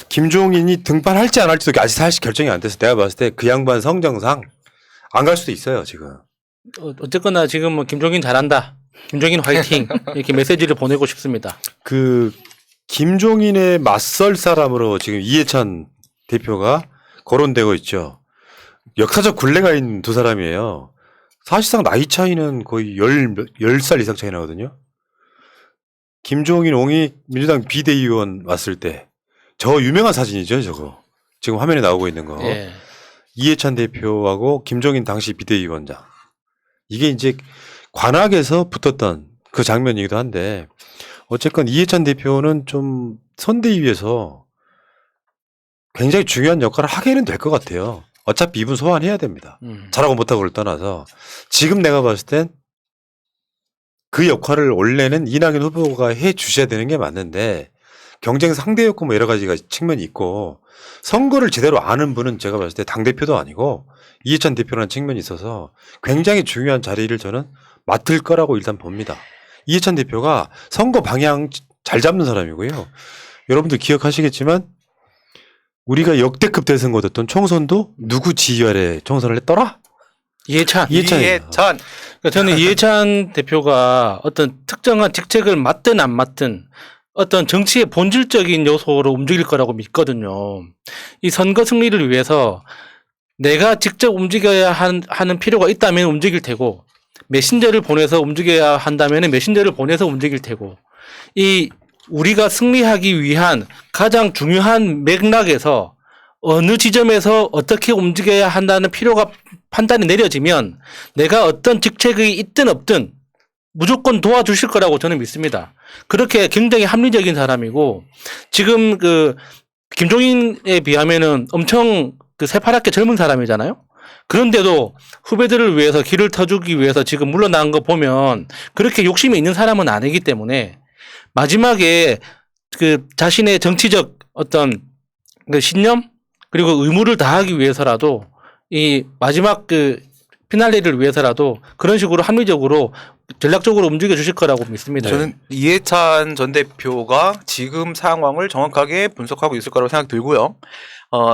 김종인이 등판할지 안 할지도 아직 사실 결정이 안 돼서 내가 봤을 때 그 양반 성정상 안 갈 수도 있어요 지금. 어쨌거나 지금 뭐 김종인 잘한다. 김종인 화이팅 이렇게 메시지를 보내고 싶습니다. 그 김종인의 맞설 사람으로 지금 이해찬 대표가 거론되고 있죠. 역사적 굴레가 있는 두 사람이에요. 사실상 나이 차이는 거의 10살 이상 차이 나거든요. 김종인 옹이 민주당 비대위원 왔을 때 저 유명한 사진이죠 저거. 지금 화면에 나오고 있는 거. 예. 이해찬 대표하고 김종인 당시 비대위원장. 이게 이제 관악에서 붙었던 그 장면이기도 한데 어쨌건 이해찬 대표는 좀 선대위에서 굉장히 중요한 역할을 하게는 될 것 같아요. 어차피 이분 소환해야 됩니다. 잘하고 못하고를 떠나서 지금 내가 봤을 땐 그 역할을 원래는 이낙연 후보가 해 주셔야 되는 게 맞는데 경쟁 상대였고 뭐 여러 가지가 측면이 있고 선거를 제대로 아는 분은 제가 봤을 때 당대표도 아니고 이해찬 대표라는 측면이 있어서 굉장히 중요한 자리를 저는 맡을 거라고 일단 봅니다. 이해찬 대표가 선거 방향 잘 잡는 사람이고요. 여러분들 기억하시겠지만 우리가 역대급 대선 거뒀던 총선도 누구 지휘 아래 총선을 했더라? 이해찬. 이해찬. 그러니까 저는 이해찬 대표가 어떤 특정한 직책을 맡든 안 맡든 어떤 정치의 본질적인 요소로 움직일 거라고 믿거든요. 이 선거 승리를 위해서 내가 직접 움직여야 하는 필요가 있다면 움직일 테고 메신저를 보내서 움직여야 한다면 메신저를 보내서 움직일 테고 이 우리가 승리하기 위한 가장 중요한 맥락에서 어느 지점에서 어떻게 움직여야 한다는 필요가 판단이 내려지면 내가 어떤 직책이 있든 없든 무조건 도와주실 거라고 저는 믿습니다. 그렇게 굉장히 합리적인 사람이고 지금 그 김종인에 비하면은 엄청 그 새파랗게 젊은 사람이잖아요. 그런데도 후배들을 위해서 길을 터주기 위해서 지금 물러나는 거 보면 그렇게 욕심이 있는 사람은 아니기 때문에 마지막에 그 자신의 정치적 어떤 그 신념 그리고 의무를 다하기 위해서라도 이 마지막 그 피날레를 위해서라도 그런 식으로 합리적으로 전략적으로 움직여 주실 거라고 믿습니다. 저는 이해찬 전 대표가 지금 상황을 정확하게 분석하고 있을 거라고 생각 들고요.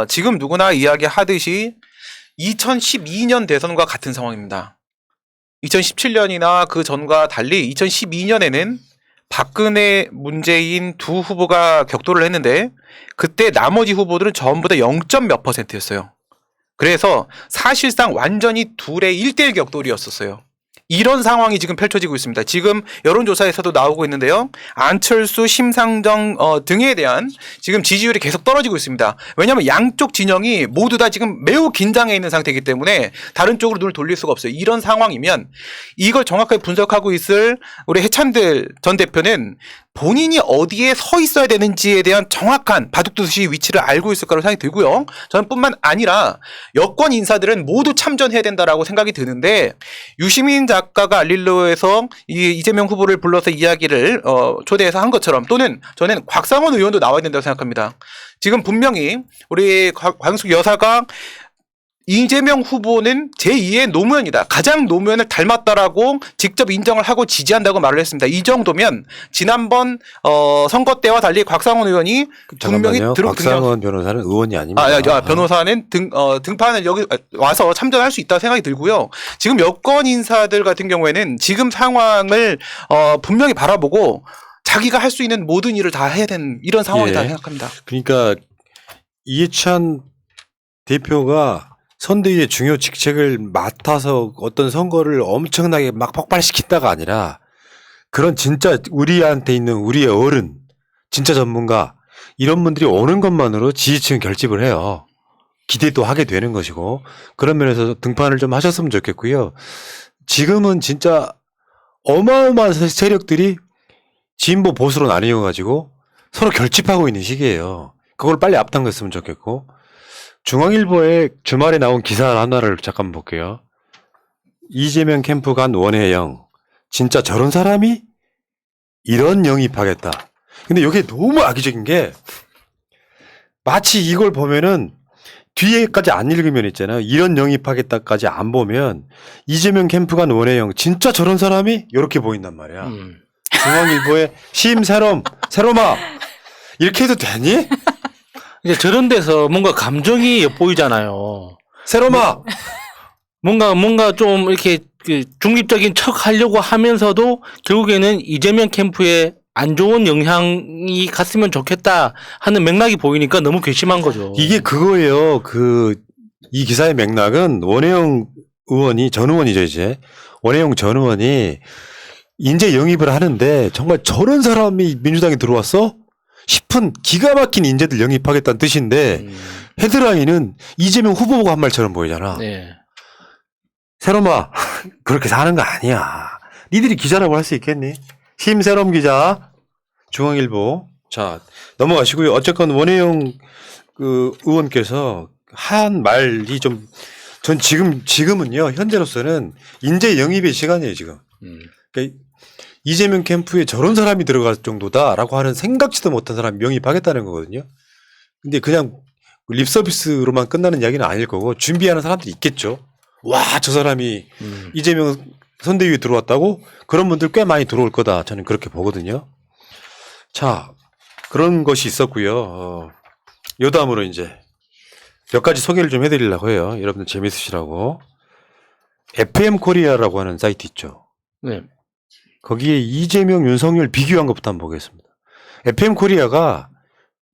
지금 누구나 이야기하듯이 2012년 대선과 같은 상황입니다. 2017년이나 그 전과 달리 2012년에는 박근혜, 문재인 두 후보가 격돌을 했는데 그때 나머지 후보들은 전부 다 0점 몇 %였어요. 그래서 사실상 완전히 둘의 1대1 격돌이었었어요. 이런 상황이 지금 펼쳐지고 있습니다. 지금 여론조사에서도 나오고 있는데요. 안철수, 심상정 등에 대한 지금 지지율이 계속 떨어지고 있습니다. 왜냐하면 양쪽 진영이 모두 다 지금 매우 긴장해 있는 상태이기 때문에 다른 쪽으로 눈을 돌릴 수가 없어요. 이런 상황이면 이걸 정확하게 분석하고 있을 우리 해찬들 전 대표는 본인이 어디에 서 있어야 되는지에 대한 정확한 바둑두시 위치를 알고 있을 거라고 생각이 들고요. 저는 뿐만 아니라 여권 인사들은 모두 참전해야 된다라고 생각이 드는데 유시민 작가가 알릴로에서 이재명 후보를 불러서 이야기를 초대해서 한 것처럼 또는 저는 곽상원 의원도 나와야 된다고 생각합니다. 지금 분명히 우리 광숙 여사가 이재명 후보는 제2의 노무현이다. 가장 노무현을 닮았다라고 직접 인정을 하고 지지한다고 말을 했습니다. 이 정도면 지난번 선거 때와 달리 곽상원 의원이 분명히 곽상원 변호사는 의원이 아닙니다. 변호사는 등판을 여기 와서 참전할 수 있다고 생각이 들고요. 지금 여권 인사들 같은 경우에는 지금 상황을 분명히 바라보고 자기가 할 수 있는 모든 일을 다 해야 되는 이런 상황이다 생각합니다. 그러니까 이해찬 대표가 선대위의 중요 직책을 맡아서 어떤 선거를 엄청나게 막 폭발시킨다가 아니라 그런 진짜 우리한테 있는 우리의 어른, 진짜 전문가 이런 분들이 오는 것만으로 지지층 결집을 해요. 기대도 하게 되는 것이고 그런 면에서 등판을 좀 하셨으면 좋겠고요. 지금은 진짜 어마어마한 세력들이 진보 보수로 나뉘어가지고 서로 결집하고 있는 시기예요. 그걸 빨리 앞당겼으면 좋겠고 중앙일보에 주말에 나온 기사 하나를 잠깐 볼게요. 이재명 캠프 간 원혜영. 진짜 저런 사람이 이런 영입하겠다. 근데 이게 너무 악의적인 게 마치 이걸 보면은 뒤에까지 안 읽으면 있잖아요. 이런 영입하겠다까지 안 보면 이재명 캠프 간 원혜영. 진짜 저런 사람이 이렇게 보인단 말이야. 중앙일보에 심새롬, 새롬아. 이렇게 해도 되니? 이제 저런 데서 뭔가 감정이 엿보이잖아요. 세롬아 뭔가 좀 이렇게 그 중립적인 척 하려고 하면서도 결국에는 이재명 캠프에 안 좋은 영향이 갔으면 좋겠다 하는 맥락이 보이니까 너무 괘씸한 거죠. 이게 그거예요. 이 기사의 맥락은 원혜영 의원이 전 의원이죠 이제 원혜영 전 의원이 인재 영입을 하는데 정말 저런 사람이 민주당에 들어왔어? 싶은 기가 막힌 인재들 영입하겠다는 뜻인데 헤드라인은 이재명 후보가 한 말처럼 보이잖아. 네. 세롬아 그렇게 사는 거 아니야. 니들이 기자라고 할 수 있겠니? 심세롬 기자 중앙일보. 자 넘어가시고요. 어쨌건 원혜영 의원께서 한 말이 좀 전 지금은요 현재로서는 인재 영입의 시간이에요 지금. 그러니까 이재명 캠프에 저런 사람이 들어갈 정도다라고 하는 생각지도 못한 사람 영입하겠다는 거거든요. 근데 그냥 립 서비스로만 끝나는 이야기는 아닐 거고 준비하는 사람들이 있겠죠. 와, 저 사람이 이재명 선대위에 들어왔다고? 그런 분들 꽤 많이 들어올 거다. 저는 그렇게 보거든요. 자, 그런 것이 있었고요. 요 다음으로 이제 몇 가지 소개를 좀 해드리려고 해요. 여러분들 재밌으시라고. FM 코리아라고 하는 사이트 있죠. 네. 거기에 이재명, 윤석열 비교한 것부터 한번 보겠습니다. FM 코리아가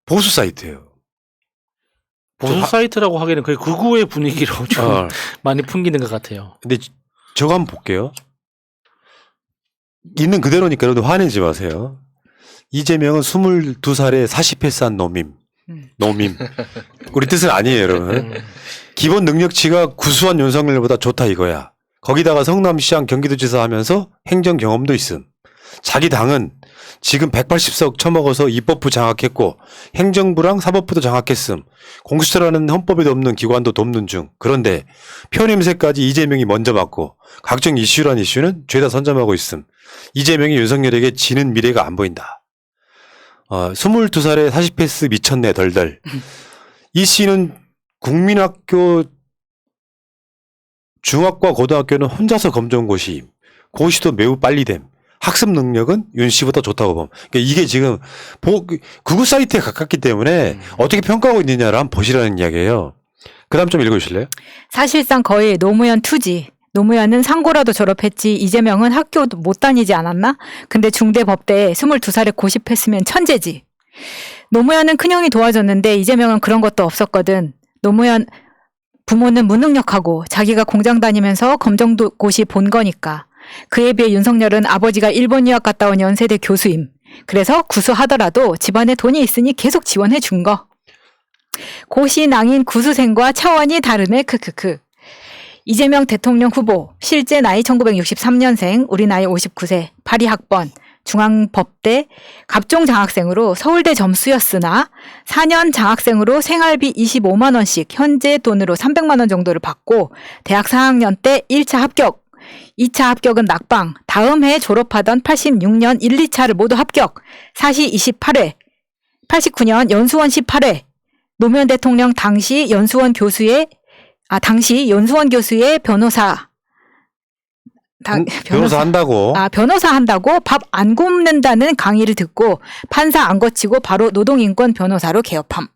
보수 사이트예요. 보수 사이트라고 하기에는 거의 극우의 분위기로 좀 많이 풍기는 것 같아요. 근데 저거 한번 볼게요. 있는 그대로니까 여러분 화내지 마세요. 이재명은 22살에 40패스한 노밈. 우리 뜻은 아니에요, 여러분. 기본 능력치가 구수한 윤석열보다 좋다 이거야. 거기다가 성남시장 경기도지사 하면서 행정 경험도 있음. 자기 당은 지금 180석 처먹어서 입법부 장악했고 행정부랑 사법부도 장악했음. 공수처라는 헌법에도 없는 기관도 돕는 중. 그런데 표냄새까지 이재명이 먼저 맡고 각종 이슈란 이슈는 죄다 선점하고 있음. 이재명이 윤석열에게 지는 미래가 안 보인다. 22살에 40패스 미쳤네 덜덜. 이 씨는 국민학교 중학과 고등학교는 혼자서 검정 고시. 고시도 매우 빨리 됨. 학습 능력은 윤 씨보다 좋다고 봄. 그러니까 이게 지금 극우 사이트에 가깝기 때문에 어떻게 평가하고 있느냐를 한번 보시라는 이야기예요. 그 다음 좀 읽어주실래요? 사실상 거의 노무현 투지. 노무현은 상고라도 졸업했지 이재명은 학교 못 다니지 않았나? 근데 중대법대에 22살에 고시했으면 천재지. 노무현은 큰형이 도와줬는데 이재명은 그런 것도 없었거든. 노무현 부모는 무능력하고 자기가 공장 다니면서 검정고시 본 거니까. 그에 비해 윤석열은 아버지가 일본 유학 갔다 온 연세대 교수임. 그래서 구수하더라도 집안에 돈이 있으니 계속 지원해 준 거. 고시낭인 구수생과 차원이 다르네 크크크. 이재명 대통령 후보 실제 나이 1963년생 우리 나이 59세 파리학번 중앙법대 갑종 장학생으로 서울대 점수였으나 4년 장학생으로 생활비 25만 원씩 현재 돈으로 300만 원 정도를 받고 대학 4학년 때 1차 합격 2차 합격은 낙방, 다음 해 졸업하던 86년 1, 2차를 모두 합격, 사시 28회, 89년 연수원 18회, 노무현 대통령 당시 연수원 교수의 변호사, 변호사 한다고. 변호사 한다고 밥 안 굶는다는 강의를 듣고 판사 안 거치고 바로 노동인권 변호사로 개업함.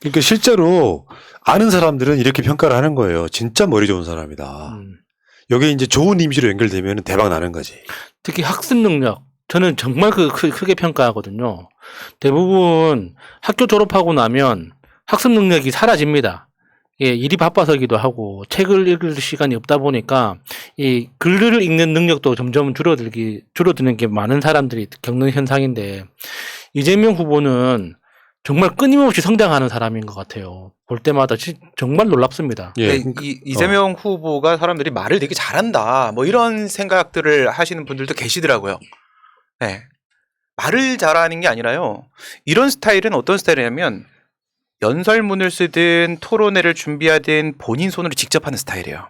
그러니까 실제로 아는 사람들은 이렇게 평가를 하는 거예요. 진짜 머리 좋은 사람이다. 여기에 이제 좋은 이미지로 연결되면 대박 나는 거지. 특히 학습 능력. 저는 정말 크게 평가하거든요. 대부분 학교 졸업하고 나면 학습 능력이 사라집니다. 예, 일이 바빠서기도 하고 책을 읽을 시간이 없다 보니까 이 글을 읽는 능력도 점점 줄어드는 게 많은 사람들이 겪는 현상인데 이재명 후보는 정말 끊임없이 성장하는 사람인 것 같아요. 볼 때마다 정말 놀랍습니다. 예. 이재명 후보가 사람들이 말을 되게 잘한다. 뭐 이런 생각들을 하시는 분들도 계시더라고요. 네. 말을 잘하는 게 아니라요. 이런 스타일은 어떤 스타일이냐면 연설문을 쓰든 토론회를 준비하든 본인 손으로 직접 하는 스타일이에요.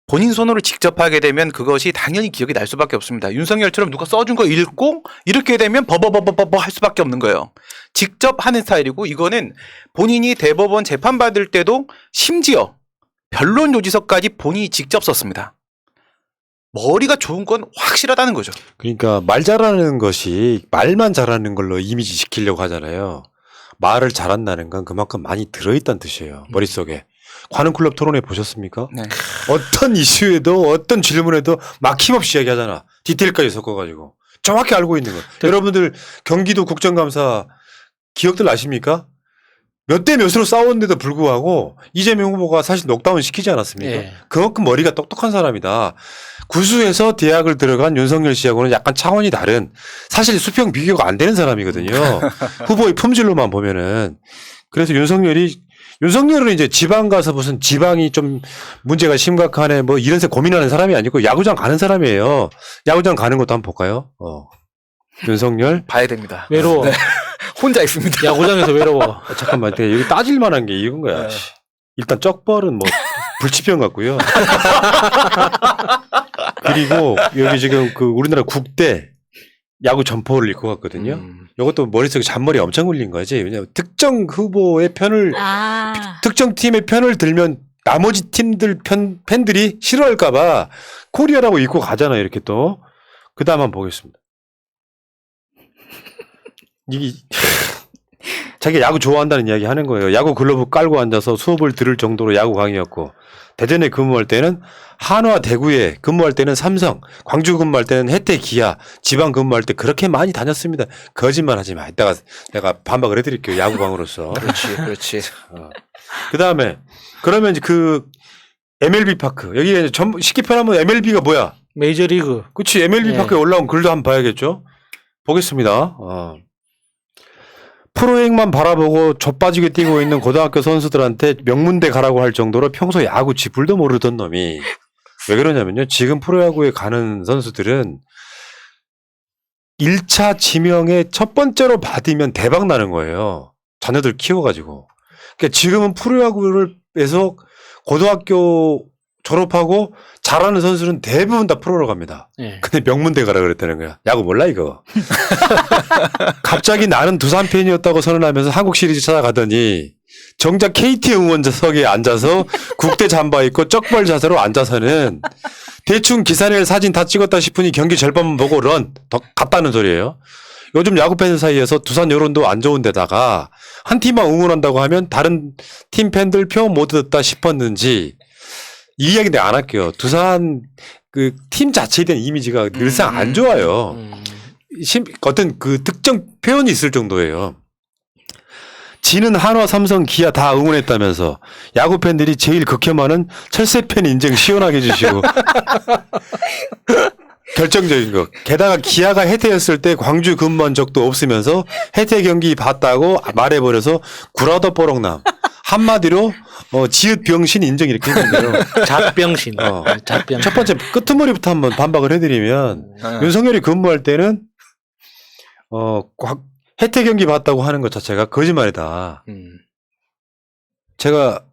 본인 손으로 직접 하게 되면 그것이 당연히 기억이 날 수밖에 없습니다. 윤석열처럼 누가 써준 거 읽고 이렇게 되면 버버버버버 할 수밖에 없는 거예요. 직접 하는 스타일이고 이거는 본인이 대법원 재판받을 때도 심지어 변론 요지서까지 본인이 직접 썼습니다. 머리가 좋은 건 확실하다는 거죠. 그러니까 말 잘하는 것이 말만 잘하는 걸로 이미지 지키려고 하잖아요. 말을 잘한다는 건 그만큼 많이 들어있다는 뜻이에요. 머릿속에. 관훈클럽 토론회 보셨습니까? 네. 어떤 이슈에도 어떤 질문에도 막힘없이 이야기하잖아. 디테일까지 섞어가지고. 정확히 알고 있는 거. 여러분들 경기도 국정감사 기억들 나십니까? 몇 대 몇으로 싸웠는데도 불구하고 이재명 후보가 사실 녹다운 시키지 않았습니까? 예. 그만큼 머리가 똑똑한 사람이다. 구수해서 대학을 들어간 윤석열 씨하고는 약간 차원이 다른 사실 수평 비교가 안 되는 사람이거든요. 후보의 품질로만 보면은. 그래서 윤석열은 이제 지방 가서 무슨 지방이 좀 문제가 심각하네 뭐 이런 새 고민하는 사람이 아니고 야구장 가는 사람이에요. 야구장 가는 것도 한번 볼까요? 윤석열. 봐야 됩니다. 외로워. 네. 혼자 있습니다. 야구장에서 외로워. 잠깐만, 내가 여기 따질 만한 게 이건 거야. 네. 일단 쩍벌은 뭐 불치병 같고요. 그리고 여기 지금 그 우리나라 국대 야구 점퍼를 입고 갔거든요. 이것도 머릿속에 잔머리 엄청 굴린 거지. 왜냐하면 특정 후보의 편을 특정 팀의 편을 들면 나머지 팀들 팬들이 싫어할까봐 코리아라고 입고 가잖아요. 이렇게 또. 그 다음 한번 보겠습니다. 이게 자기가 야구 좋아한다는 이야기 하는 거예요. 야구 글러브 깔고 앉아서 수업을 들을 정도로 야구 강의였고 대전에 근무할 때는 한화 대구에 근무할 때는 삼성, 광주 근무할 때는 혜태 기아, 지방 근무할 때 그렇게 많이 다녔습니다. 거짓말 하지 마. 이따가 내가 반박을 해드릴게요. 야구광으로서. 그렇지. 그 다음에 그러면 이제 그 MLB 파크 여기에 이제 쉽게 표현하면 MLB가 뭐야? 메이저리그. 그렇지. MLB 예. 파크에 올라온 글도 한번 봐야겠죠. 보겠습니다. 프로행만 바라보고 좆빠지게 뛰고 있는 고등학교 선수들한테 명문대 가라고 할 정도로 평소 야구 지불도 모르던 놈이 왜 그러냐면요. 지금 프로야구에 가는 선수들은 1차 지명에 첫 번째로 받으면 대박 나는 거예요. 자녀들 키워가지고. 그러니까 지금은 프로야구에서 고등학교 졸업하고 잘하는 선수는 대부분 다 프로로 갑니다. 예. 근데 명문대 가라 그랬다는 거야. 야구 몰라 이거. 갑자기 나는 두산 팬이었다고 선언하면서 한국 시리즈 찾아가더니 정작 KT 응원석에 앉아서 국대 잠바 입고 쩍벌 자세로 앉아서는 대충 기사낼 사진 다 찍었다 싶으니 경기 절반만 보고 더 갔다는 소리예요. 요즘 야구 팬 사이에서 두산 여론도 안 좋은 데다가 한 팀만 응원한다고 하면 다른 팀 팬들 표 못 듣다 싶었는지 이 이야기 내가 안 할게요. 두산 그 팀 자체에 대한 이미지가 늘상 안 좋아요. 어떤 그 특정 표현이 있을 정도예요. 지는 한화, 삼성, 기아 다 응원했다면서 야구 팬들이 제일 극혐하는 철새 팬 인증 시원하게 해주시고 결정적인 거. 게다가 기아가 혜태였을 때 광주 근무한 적도 없으면서 혜태 경기 봤다고 말해버려서 구라더 뽀록남. 한마디로 지읒 병신 인정 이렇게 했는데요. 잡병신. 잡병신. 첫 번째 끄트머리부터 한번 반박을 해드리면 윤석열이 근무할 때는 혜태 경기 봤다고 하는 것 자체가 거짓말이다. 제가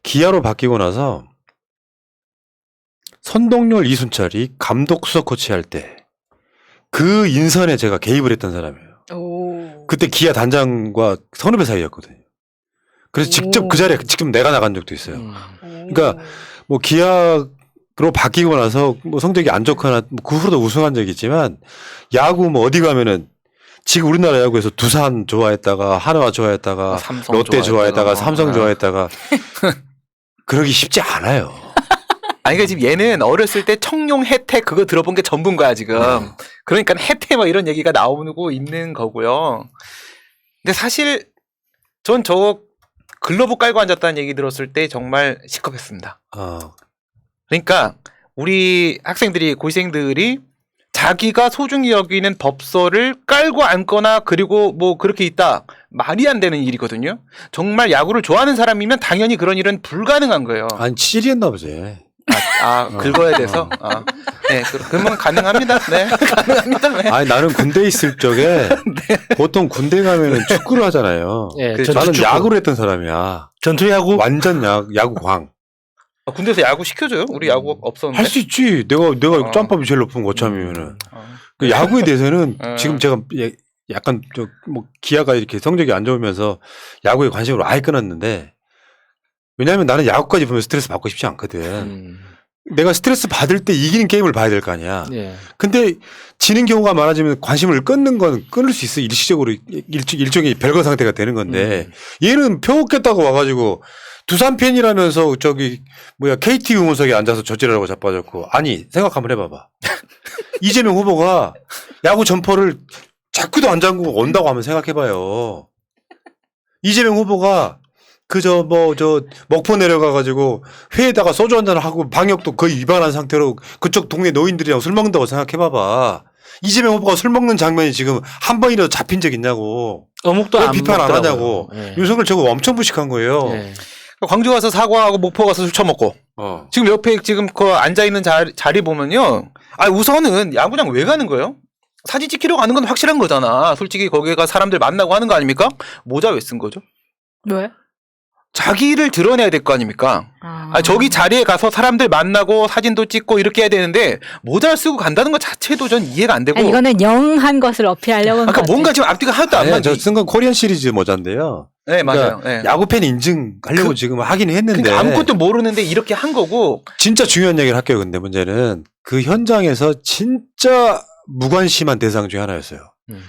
기아로 바뀌고 나서 선동열 이순철이 감독 수석 코치할 때 그 인선에 제가 개입을 했던 사람이에요. 그때 기아 단장과 선후배 사이였거든요. 그래서 직접 그 자리에 지금 내가 나간 적도 있어요. 그러니까 뭐 기아로 바뀌고 나서 뭐 성적이 안 좋거나 그 후로도 우승한 적이 있지만 야구 뭐 어디 가면은 지금 우리나라 야구에서 두산 좋아했다가 한화 좋아했다가 삼성 롯데 좋아했다가 삼성 아. 좋아했다가 그러기 쉽지 않아요. 아니, 그러니까 지금 얘는 어렸을 때 청룡 혜택 그거 들어본 게 전부인 거야, 지금. 그러니까 혜택 뭐 이런 얘기가 나오고 있는 거고요. 근데 사실 전 저 글러브 깔고 앉았다는 얘기 들었을 때 정말 시겁했습니다. 그러니까 우리 학생들이, 고시생들이 자기가 소중히 여기는 법서를 깔고 앉거나 그리고 뭐 그렇게 있다. 말이 안 되는 일이거든요. 정말 야구를 좋아하는 사람이면 당연히 그런 일은 불가능한 거예요. 아니 치질이었나 보지. 긁어야 돼서. 네, 그러면 가능합니다. 네, 가능합니다. 네. 아니 나는 군대 있을 적에 보통 군대 가면은 축구를 하잖아요. 예, 그 나는 전투축구. 야구를 했던 사람이야. 전투야구. 완전 야구광. 군대에서 야구 시켜줘요? 우리 야구 없었는데. 할 수 있지. 내가 점밥이 제일 높은 거참이면은. 그 야구에 대해서는 지금 제가 약간 뭐 기아가 이렇게 성적이 안 좋으면서 야구에 관심을 아예 끊었는데 왜냐하면 나는 야구까지 보면 스트레스 받고 싶지 않거든. 내가 스트레스 받을 때 이기는 게임을 봐야 될 거 아니야. 예. 근데 지는 경우가 많아지면 관심을 끊는 건 끊을 수 있어. 일시적으로 일종의 별거 상태가 되는 건데 얘는 표 얻겠다고 와가지고 두산 팬이라면서 저기 KT 응원석에 앉아서 저지르라고 자빠졌고 아니 생각 한번 해봐봐. 이재명 후보가 야구 점퍼를 자꾸도 안 잠그고 온다고 하면 생각해봐요. 이재명 후보가 먹포 내려가가지고 회에다가 소주 한잔을 하고 방역도 거의 위반한 상태로 그쪽 동네 노인들이랑 술 먹는다고 생각해봐봐. 이재명 후보가 술 먹는 장면이 지금 한 번이라도 잡힌 적 있냐고. 어묵도 왜 안 비판 안 먹더라고요. 하냐고. 예. 윤석열 저거 엄청 무식한 거예요. 예. 광주 가서 사과하고 목포 가서 술 처먹고 지금 옆에 지금 그 앉아 있는 자리 보면요. 아 우선은 야구장 왜 가는 거예요? 사진 찍히려고 가는 건 확실한 거잖아. 솔직히 거기가 사람들 만나고 하는 거 아닙니까? 모자 왜 쓴 거죠? 왜? 자기를 드러내야 될 거 아닙니까? 저기 자리에 가서 사람들 만나고 사진도 찍고 이렇게 해야 되는데 모자를 쓰고 간다는 것 자체도 전 이해가 안 되고. 아니, 이거는 영한 것을 어필하려고 하는 아까 것 뭔가 같아요. 지금 앞뒤가 하나도 안 맞지. 저쓴 건 코리안 시리즈 모자인데요. 네 맞아요. 그러니까 네. 야구 팬 인증하려고 지금 하긴 했는데. 그러니까 아무것도 모르는데 이렇게 한 거고. 진짜 중요한 얘기를 할게요. 근데 문제는 그 현장에서 진짜 무관심한 대상 중에 하나였어요.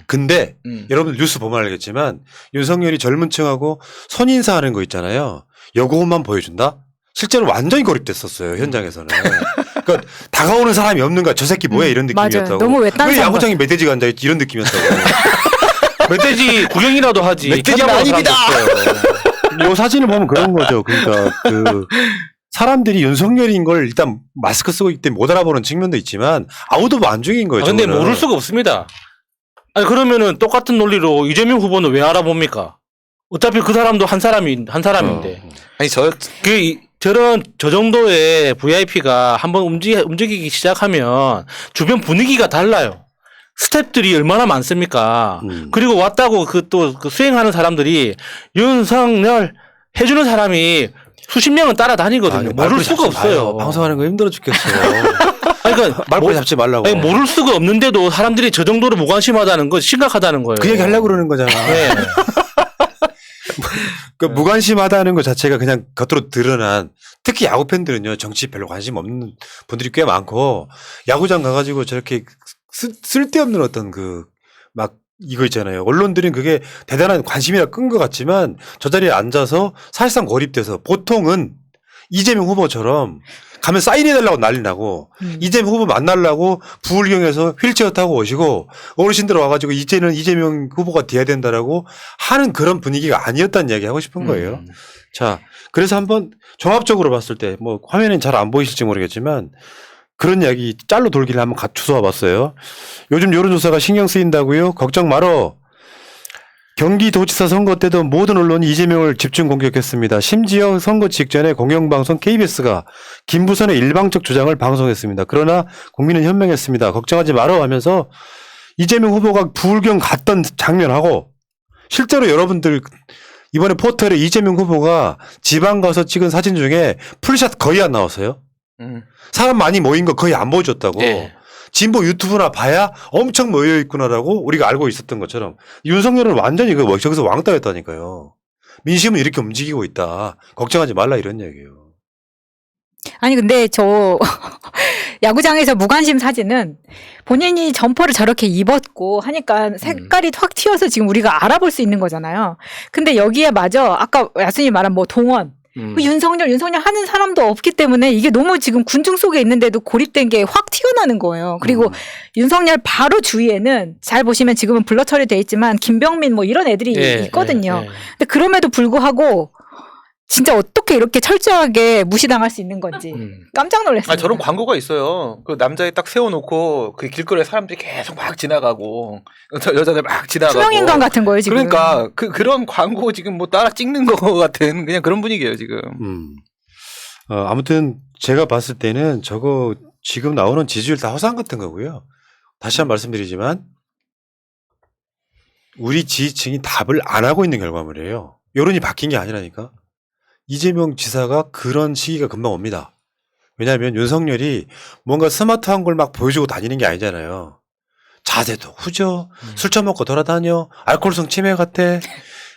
근데 여러분 뉴스 보면 알겠지만 윤석열이 젊은 층하고 선인사하는 거 있잖아요. 여고만 보여준다? 실제로 완전히 고립됐었어요. 현장에서는. 그러니까 다가오는 사람이 없는 거야. 저 새끼 뭐야 이런 느낌이었다고. 맞아요. 너무 외딴 왜 사람 야구장에 멧돼지가 앉아있지 이런 느낌이었다고. 멧돼지 구경이라도 하지. 멧돼지는 쳐다보는 아닙니다. 사람도 없어요. 요 사진을 보면 그런 거죠. 그러니까 그 사람들이 윤석열인 걸 일단 마스크 쓰고 있기 때문에 못 알아보는 측면도 있지만 아무도 안중인 거예요. 근데 저거는. 모를 수가 없습니다. 아니 그러면은 똑같은 논리로 이재명 후보는 왜 알아봅니까? 어차피 그 사람도 한 사람인데. 아니 저 정도의 VIP가 한번 움직이기 시작하면 주변 분위기가 달라요. 스태프들이 얼마나 많습니까? 그리고 왔다고 그 수행하는 사람들이 윤석열 해주는 사람이 수십 명은 따라다니거든요. 모를 수가 없어요. 방송하는 거 힘들어 죽겠어. 아니, 그러니까 말꼬리 잡지 말라고. 아니, 모를 수가 없는데도 사람들이 저 정도로 무관심하다는 건 심각하다는 거예요. 그 얘기 하려고 그러는 거잖아. 네. 그 무관심하다는 것 자체가 그냥 겉으로 드러난 특히 야구 팬들은요 정치 별로 관심 없는 분들이 꽤 많고 야구장 가가지고 저렇게 쓸데없는 어떤 막 이거 있잖아요. 언론들은 그게 대단한 관심이라 끈 것 같지만 저 자리에 앉아서 사실상 고립돼서 보통은 이재명 후보처럼 가면 사인해달라고 난리 나고 이재명 후보 만나려고 부울경에서 휠체어 타고 오시고 어르신들 와가지고 이제는 이재명 후보가 돼야 된다라고 하는 그런 분위기가 아니었다는 이야기 하고 싶은 거예요. 자, 그래서 한번 종합적으로 봤을 때 뭐 화면엔 잘 안 보이실지 모르겠지만 그런 이야기 짤로 돌기를 한번 주워 봤어요. 요즘 여론조사가 신경 쓰인다고요? 걱정 말어. 경기도지사 선거 때도 모든 언론이 이재명을 집중 공격했습니다. 심지어 선거 직전에 공영방송 KBS가 김부선의 일방적 주장을 방송했습니다. 그러나 국민은 현명했습니다. 걱정하지 말어 하면서 이재명 후보가 부울경 갔던 장면하고 실제로 여러분들 이번에 포털에 이재명 후보가 지방 가서 찍은 사진 중에 풀샷 거의 안 나왔어요. 사람 많이 모인 거 거의 안 보여줬다고. 네. 진보 유튜브나 봐야 엄청 모여 있구나라고 우리가 알고 있었던 것처럼 윤석열은 완전히 저기서 왕따였다니까요. 민심은 이렇게 움직이고 있다. 걱정하지 말라 이런 얘기예요. 아니 근데 저 야구장에서 무관심 사진은 본인이 점퍼를 저렇게 입었고 하니까 색깔이 확 튀어서 지금 우리가 알아볼 수 있는 거잖아요. 근데 여기에 마저 아까 야순이 말한 뭐 동원 그 윤석열 하는 사람도 없기 때문에 이게 너무 지금 군중 속에 있는데도 고립된 게 확 튀어나오는 거예요. 그리고 윤석열 바로 주위에는 잘 보시면 지금은 블러 처리돼 있지만 김병민 뭐 이런 애들이 있거든요. 근데 그럼에도 불구하고 진짜 어떻게 이렇게 철저하게 무시당할 수 있는 건지 깜짝 놀랐어요. 저런 광고가 있어요. 그 남자애 딱 세워놓고 그 길거리에 사람들이 계속 막 지나가고 여자들 막 지나가고 투명인간 같은 거예요 지금. 그러니까 그런 광고 지금 뭐 따라 찍는 거 같은 그냥 그런 분위기예요 지금. 아무튼 제가 봤을 때는 저거 지금 나오는 지지율 다 허상 같은 거고요. 다시 한 번 말씀드리지만 우리 지지층이 답을 안 하고 있는 결과물이에요. 여론이 바뀐 게 아니라니까. 이재명 지사가 그런 시기가 금방 옵니다. 왜냐하면 윤석열이 뭔가 스마트한 걸 막 보여주고 다니는 게 아니잖아요. 자세도 후져, 술 처먹고 돌아다녀, 알코올성 치매 같아,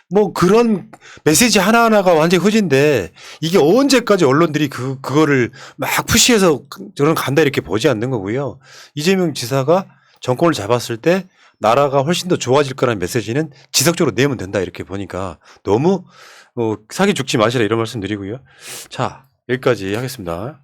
뭐 그런 메시지 하나하나가 완전히 허진데 이게 언제까지 언론들이 그거를 막 푸시해서 저는 간다 이렇게 보지 않는 거고요. 이재명 지사가 정권을 잡았을 때 나라가 훨씬 더 좋아질 거라는 메시지는 지속적으로 내면 된다 이렇게 보니까 너무 사기 죽지 마시라 이런 말씀 드리고요. 자, 여기까지 하겠습니다.